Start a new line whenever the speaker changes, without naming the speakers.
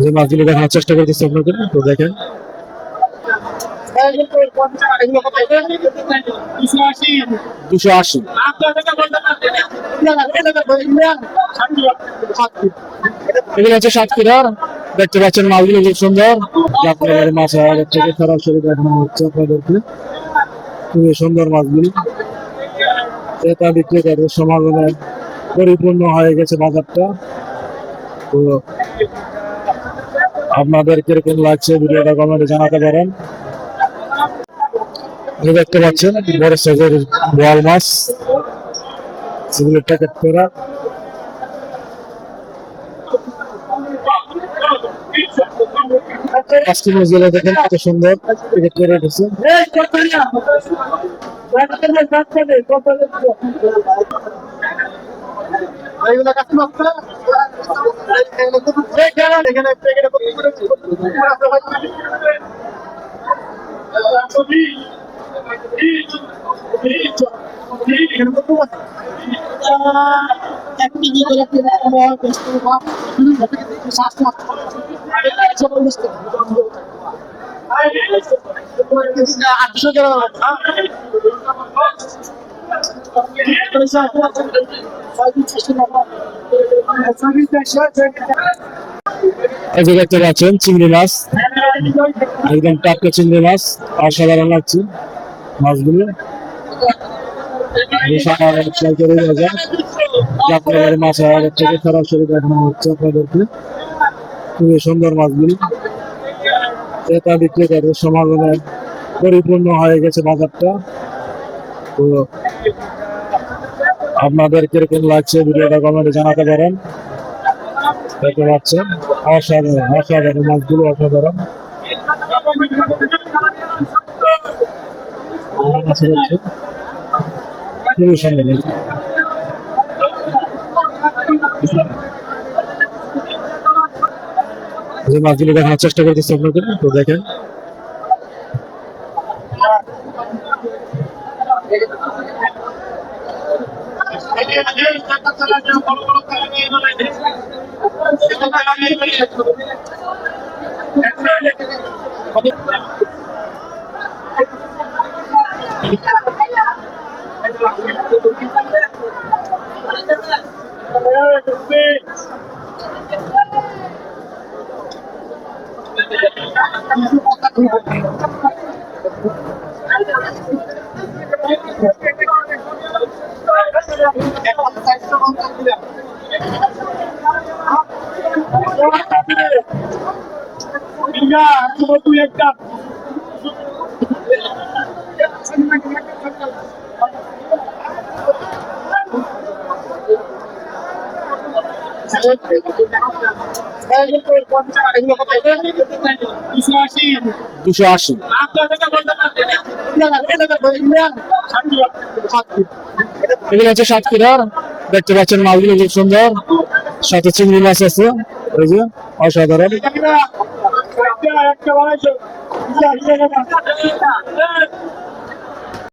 যে মাছগুলো দেখানোর চেষ্টা করতেছি আপনাদের, তো দেখেন। 280। এগুলো হচ্ছে সাতক্ষীরার। দেখতে পাচ্ছেন মাছগুলো খুব সুন্দর। আপনাদের মাছ আড়ত থেকে সরাসরি দেখানো হচ্ছে আপনাদেরকে। খুবই সুন্দর মাছগুলি। ক্রেতা বিক্রেতাদের সমাগমে পরিপূর্ণ হয়ে গেছে বাজারটা। তো আপনাদের কিরকম লাগছে ভিডিওটা কমেন্টে জানাতে পারেন। দেখতে পাচ্ছেন বড় সাইজের বোয়াল মাছ, সেগুলো প্যাকেট করা। আজকে মাছগুলো দেখেন কত সুন্দর প্যাকেট করে রেখেছে। এই যে দেখতে পাচ্ছেন চিংড়ি মাছ, একদম টাটকা চিংড়ি মাছ, অসাধারণ লাগছে মাছগুলো। আপনাদের মাছ আড়ত থেকে সরাসরি দেখানো হচ্ছে আপনাদেরকে। খুবই সুন্দর মাছগুলি। ক্রেতা বিক্রেতাদের সমাগমে পরিপূর্ণ হয়ে গেছে বাজারটা। তো আপনাদের কিরকম লাগছে ভিডিওটা কমেন্টে জানাতে পারেন। দেখতে পাচ্ছেন অসাধারণ অসাধারণ মাছগুলো, অসাধারণ। খুবই সুন্দর। যে মাছগুলো দেখানোর চেষ্টা করতেছি আপনাদের, তো দেখেন। দুশো আশি। এগুলো হচ্ছে সাতক্ষীরার। দেখতে পাচ্ছেন মাছগুলো খুব সুন্দর, সাথে চিংড়ি মাছ আছে, এই যে অসাধারণ।